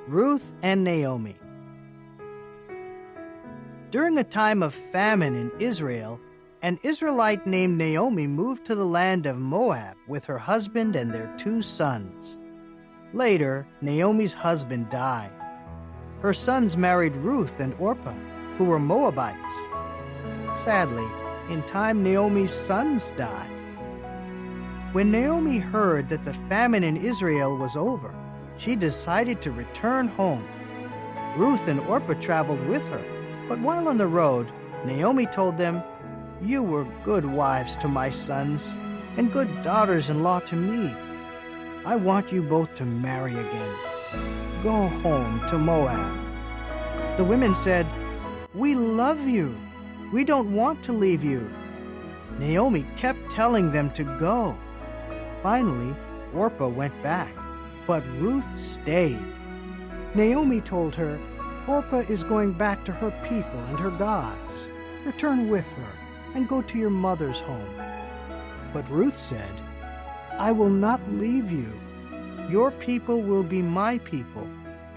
Ruth and Naomi. During a time of famine in Israel, an Israelite named Naomi moved to the land of Moab with her husband and their 2 sons. Later, Naomi's husband died. Her sons married Ruth and Orpah, who were Moabites. Sadly, in time Naomi's sons died. When Naomi heard that the famine in Israel was over, she decided to return home. Ruth and Orpah traveled with her, but while on the road, Naomi told them, "You were good wives to my sons and good daughters-in-law to me. I want you both to marry again. Go home to Moab." The women said, "We love you. We don't want to leave you." Naomi kept telling them to go. Finally, Orpah went back, but Ruth stayed. Naomi told her, "Orpah is going back to her people and her gods. Return with her and go to your mother's home." But Ruth said, "I will not leave you. Your people will be my people,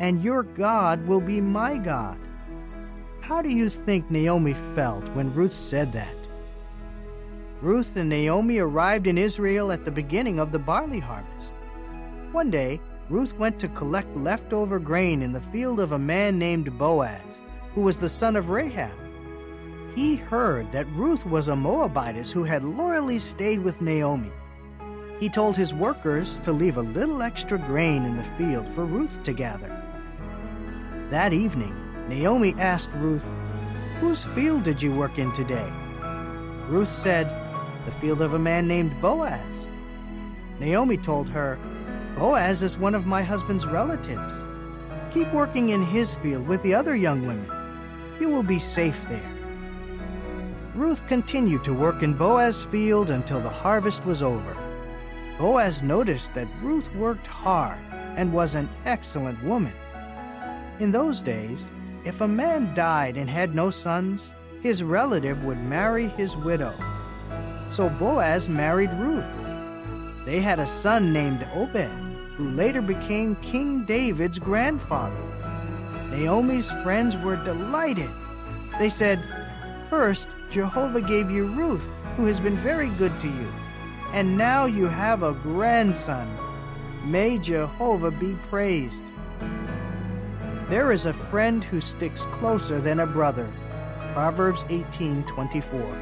and your God will be my God." How do you think Naomi felt when Ruth said that? Ruth and Naomi arrived in Israel at the beginning of the barley harvest. One day, Ruth went to collect leftover grain in the field of a man named Boaz, who was the son of Rahab. He heard that Ruth was a Moabitess who had loyally stayed with Naomi. He told his workers to leave a little extra grain in the field for Ruth to gather. That evening, Naomi asked Ruth, "Whose field did you work in today?" Ruth said, "The field of a man named Boaz." Naomi told her, "Boaz is one of my husband's relatives. Keep working in his field with the other young women. You will be safe there." Ruth continued to work in Boaz's field until the harvest was over. Boaz noticed that Ruth worked hard and was an excellent woman. In those days, if a man died and had no sons, his relative would marry his widow. So Boaz married Ruth. They had a son named Obed, who later became King David's grandfather. Naomi's friends were delighted. They said, "First, Jehovah gave you Ruth, who has been very good to you, and now you have a grandson. May Jehovah be praised." There is a friend who sticks closer than a brother. Proverbs 18:24.